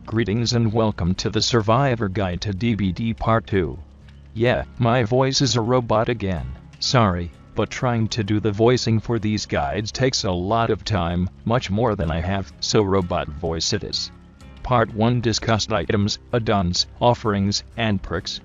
Greetings and welcome to the Survivor Guide to DbD Part 2. Yeah, my voice is a robot again, sorry, but trying to do the voicing for these guides takes a lot of time, much more than I have, so robot voice it is. Part 1 discussed items, add-ons, offerings, and perks.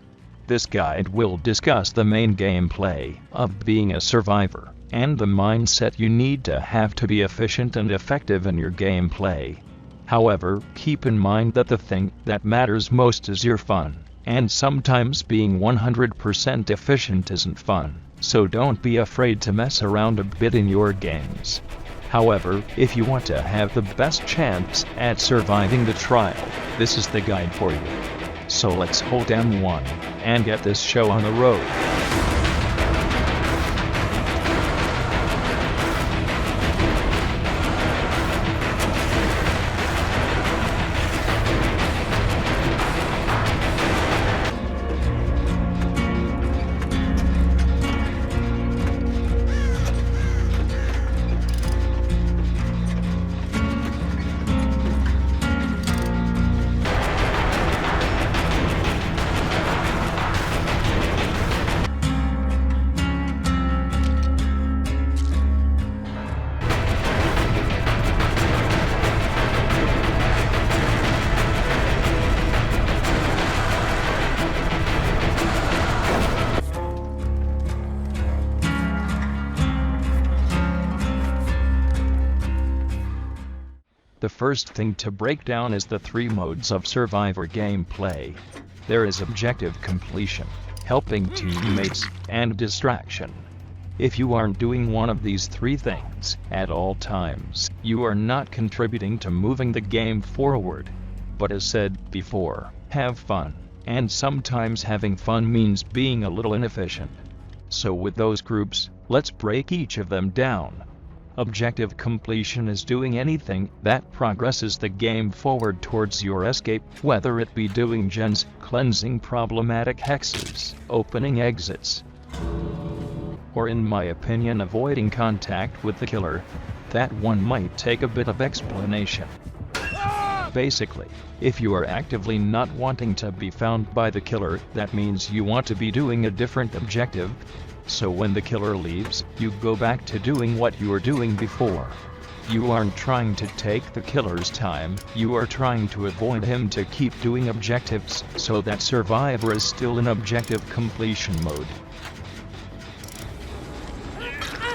This guide will discuss the main gameplay of being a survivor, and the mindset you need to have to be efficient and effective in your gameplay. However, keep in mind that the thing that matters most is your fun, and sometimes being 100% efficient isn't fun, so don't be afraid to mess around a bit in your games. However, if you want to have the best chance at surviving the trial, this is the guide for you. So let's hold down one, and get this show on the road. The first thing to break down is the three modes of Survivor gameplay. There is objective completion, helping teammates, and distraction. If you aren't doing one of these three things at all times, you are not contributing to moving the game forward. But as said before, have fun, and sometimes having fun means being a little inefficient. So with those groups, let's break each of them down. Objective completion is doing anything that progresses the game forward towards your escape, whether it be doing gens, cleansing problematic hexes, opening exits, or in my opinion avoiding contact with the killer. That one might take a bit of explanation. Basically, if you are actively not wanting to be found by the killer, that means you want to be doing a different objective. So when the killer leaves, you go back to doing what you were doing before. You aren't trying to take the killer's time, you are trying to avoid him to keep doing objectives, so that Survivor is still in objective completion mode.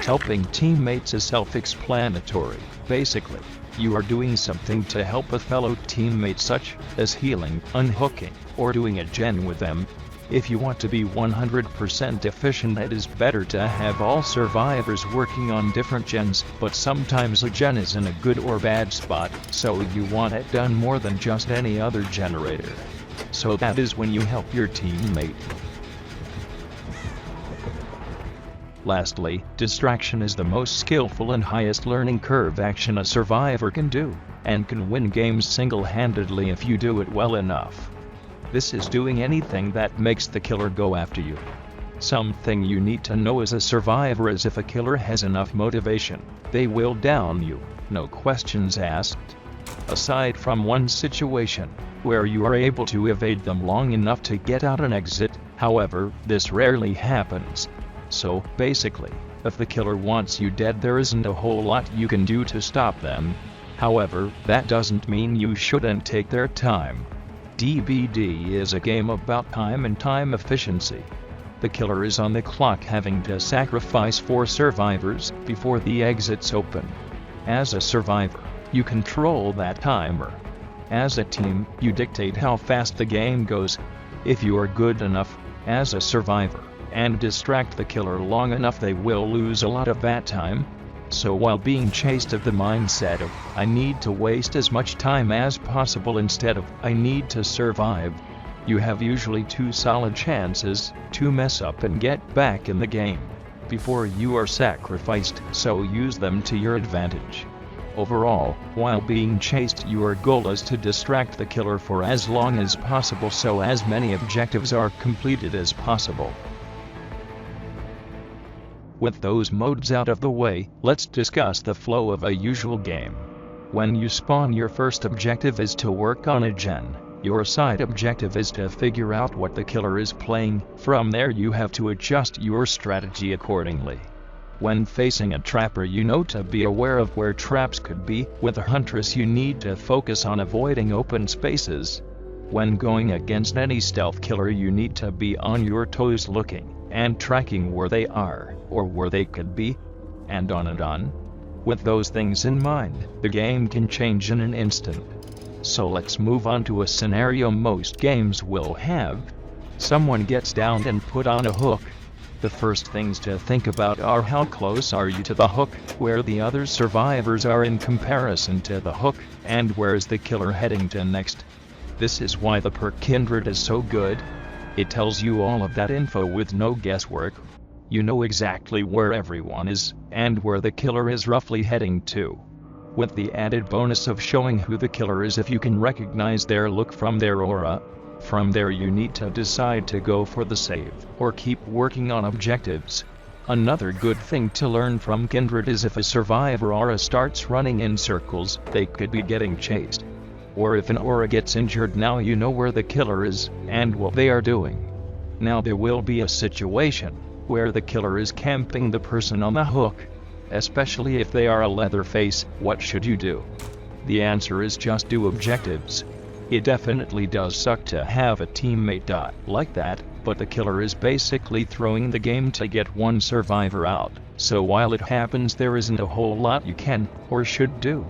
Helping teammates is self-explanatory. Basically, you are doing something to help a fellow teammate, such as healing, unhooking, or doing a gen with them. If you want to be 100% efficient, it is better to have all survivors working on different gens, but sometimes a gen is in a good or bad spot, so you want it done more than just any other generator. So that is when you help your teammate. Lastly, distraction is the most skillful and highest learning curve action a survivor can do, and can win games single-handedly if you do it well enough. This is doing anything that makes the killer go after you. Something you need to know as a survivor is if a killer has enough motivation, they will down you, no questions asked. Aside from one situation, where you are able to evade them long enough to get out an exit, however, this rarely happens. So, basically, if the killer wants you dead, there isn't a whole lot you can do to stop them. However, that doesn't mean you shouldn't take their time. DbD is a game about time and time efficiency. The killer is on the clock, having to sacrifice 4 survivors before the exits open. As a survivor, you control that timer. As a team, you dictate how fast the game goes. If you are good enough, as a survivor, and distract the killer long enough, they will lose a lot of that time. So while being chased of the mindset of, I need to waste as much time as possible instead of, I need to survive, you have usually 2 solid chances to mess up and get back in the game before you are sacrificed, so use them to your advantage. Overall, while being chased, your goal is to distract the killer for as long as possible, so as many objectives are completed as possible. With those modes out of the way, let's discuss the flow of a usual game. When you spawn, your first objective is to work on a gen. Your side objective is to figure out what the killer is playing. From there you have to adjust your strategy accordingly. When facing a trapper, you know to be aware of where traps could be. With a huntress, you need to focus on avoiding open spaces. When going against any stealth killer, you need to be on your toes, looking and tracking where they are or where they could be, and on and on. With those things in mind, the game can change in an instant. So let's move on to a scenario most games will have. Someone gets downed and put on a hook. The first things to think about are how close are you to the hook, where the other survivors are in comparison to the hook, and where is the killer heading to next. This is why the perk Kindred is so good. It tells you all of that info with no guesswork. You know exactly where everyone is, and where the killer is roughly heading to. With the added bonus of showing who the killer is if you can recognize their look from their aura. From there you need to decide to go for the save, or keep working on objectives. Another good thing to learn from Kindred is if a survivor aura starts running in circles, they could be getting chased. Or if an aura gets injured, now you know where the killer is, and what they are doing. Now there will be a situation where the killer is camping the person on the hook. Especially if they are a Leatherface, what should you do? The answer is just do objectives. It definitely does suck to have a teammate die like that, but the killer is basically throwing the game to get one survivor out, so while it happens there isn't a whole lot you can or should do.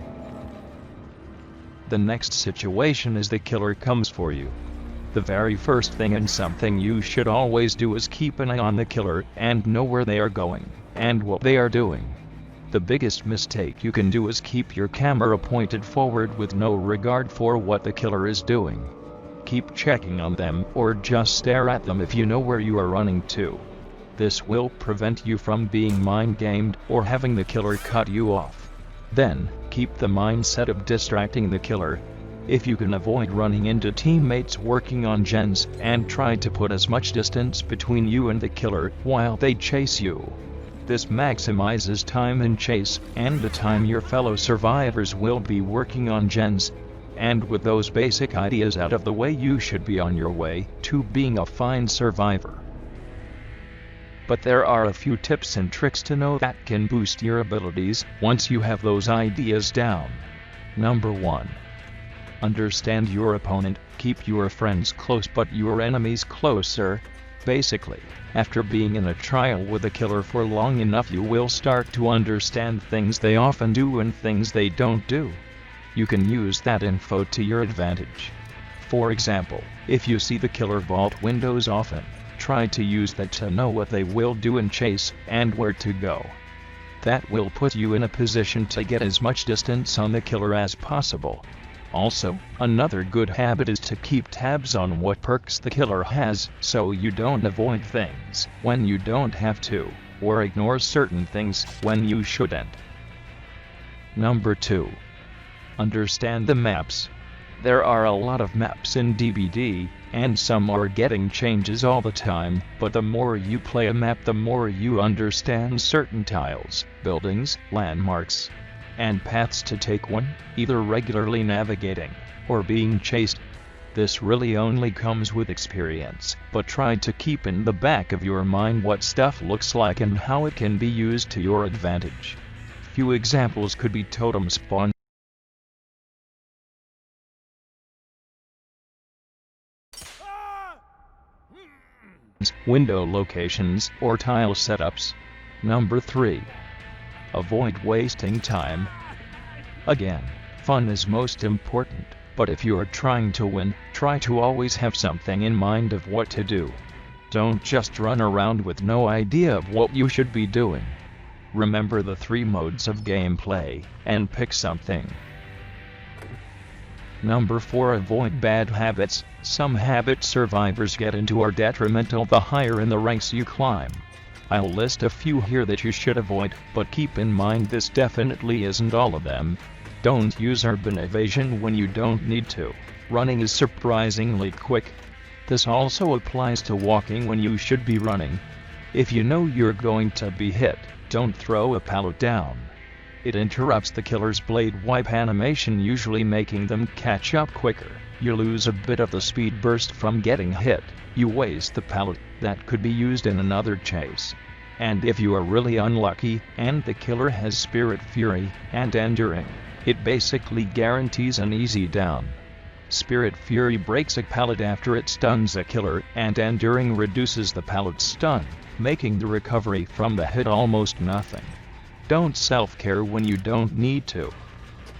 The next situation is the killer comes for you. The very first thing and something you should always do is keep an eye on the killer and know where they are going and what they are doing. The biggest mistake you can do is keep your camera pointed forward with no regard for what the killer is doing. Keep checking on them or just stare at them if you know where you are running to. This will prevent you from being mind-gamed or having the killer cut you off. Then, keep the mindset of distracting the killer. If you can avoid running into teammates working on gens, and try to put as much distance between you and the killer while they chase you. This maximizes time in chase, and the time your fellow survivors will be working on gens. And with those basic ideas out of the way, you should be on your way to being a fine survivor. But there are a few tips and tricks to know that can boost your abilities once you have those ideas down. Number 1. Understand your opponent. Keep your friends close but your enemies closer. Basically, after being in a trial with a killer for long enough, you will start to understand things they often do and things they don't do. You can use that info to your advantage. For example, if you see the killer vault windows often, try to use that to know what they will do in chase and where to go. That will put you in a position to get as much distance on the killer as possible. Also, another good habit is to keep tabs on what perks the killer has, so you don't avoid things when you don't have to, or ignore certain things when you shouldn't. Number 2. Understand the maps. There are a lot of maps in DbD, and some are getting changes all the time, but the more you play a map, the more you understand certain tiles, buildings, landmarks, and paths to take when either regularly navigating or being chased. This really only comes with experience, but try to keep in the back of your mind what stuff looks like and how it can be used to your advantage. Few examples could be totem spawn, window locations, or tile setups. Number 3. Avoid wasting time. Again, fun is most important, but if you are trying to win, try to always have something in mind of what to do. Don't just run around with no idea of what you should be doing. Remember the 3 modes of gameplay, and pick something. Number 4. Avoid bad habits. Some habits survivors get into are detrimental the higher in the ranks you climb. I'll list a few here that you should avoid, but keep in mind this definitely isn't all of them. Don't use urban evasion when you don't need to. Running is surprisingly quick. This also applies to walking when you should be running. If you know you're going to be hit, don't throw a pallet down. It interrupts the killer's blade wipe animation, usually making them catch up quicker. You lose a bit of the speed burst from getting hit. You waste the pallet that could be used in another chase. And if you are really unlucky and the killer has Spirit Fury and Enduring, it basically guarantees an easy down. Spirit Fury breaks a pallet after it stuns a killer, and Enduring reduces the pallet's stun, making the recovery from the hit almost nothing. Don't self-care when you don't need to.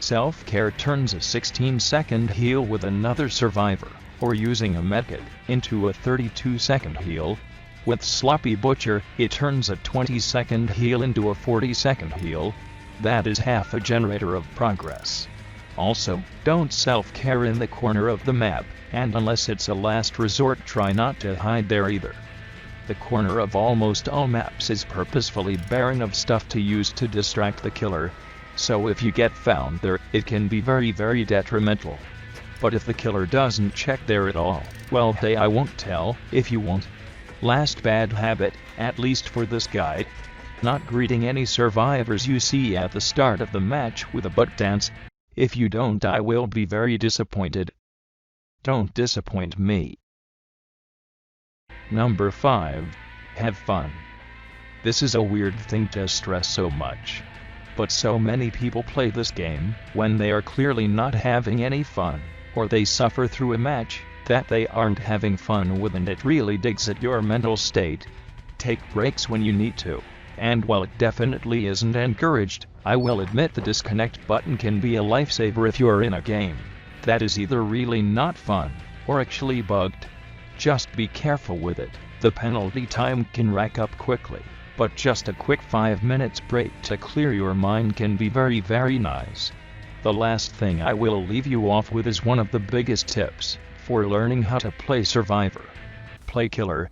Self-care turns a 16-second heal with another survivor, or using a medkit, into a 32-second heal. With Sloppy Butcher, it turns a 20-second heal into a 40-second heal. That is half a generator of progress. Also, don't self-care in the corner of the map, and unless it's a last resort, try not to hide there either. The corner of almost all maps is purposefully barren of stuff to use to distract the killer, so if you get found there, it can be very detrimental. But if the killer doesn't check there at all, well hey, I won't tell if you won't. Last bad habit, at least for this guide: not greeting any survivors you see at the start of the match with a butt dance. If you don't, I will be very disappointed. Don't disappoint me. Number 5. Have fun. This is a weird thing to stress so much, but so many people play this game when they are clearly not having any fun, or they suffer through a match that they aren't having fun with, and it really digs at your mental state. Take breaks when you need to, and while it definitely isn't encouraged, I will admit the disconnect button can be a lifesaver if you're in a game that is either really not fun or actually bugged. Just be careful with it. The penalty time can rack up quickly, but just a quick 5 minutes break to clear your mind can be very nice. The last thing I will leave you off with is one of the biggest tips for learning how to play Survivor. Play killer.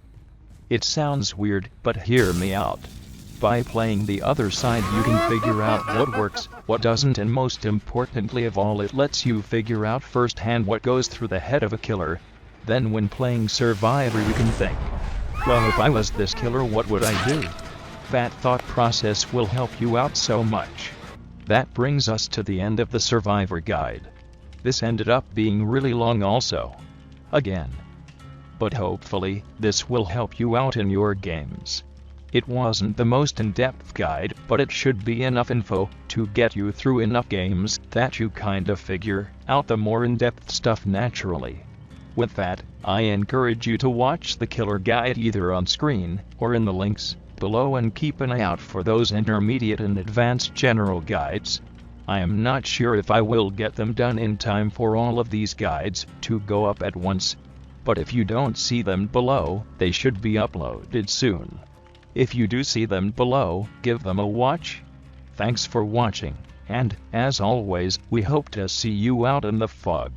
It sounds weird, but hear me out. By playing the other side, you can figure out what works, what doesn't, and most importantly of all, it lets you figure out firsthand what goes through the head of a killer. Then when playing Survivor, you can think, well, if I was this killer, what would I do? That thought process will help you out so much. That brings us to the end of the Survivor guide. This ended up being really long also. Again. But hopefully, this will help you out in your games. It wasn't the most in-depth guide, but it should be enough info to get you through enough games that you kind of figure out the more in-depth stuff naturally. With that, I encourage you to watch the killer guide either on screen or in the links below, and keep an eye out for those intermediate and advanced general guides. I am not sure if I will get them done in time for all of these guides to go up at once, but if you don't see them below, they should be uploaded soon. If you do see them below, give them a watch. Thanks for watching, and, as always, we hope to see you out in the fog.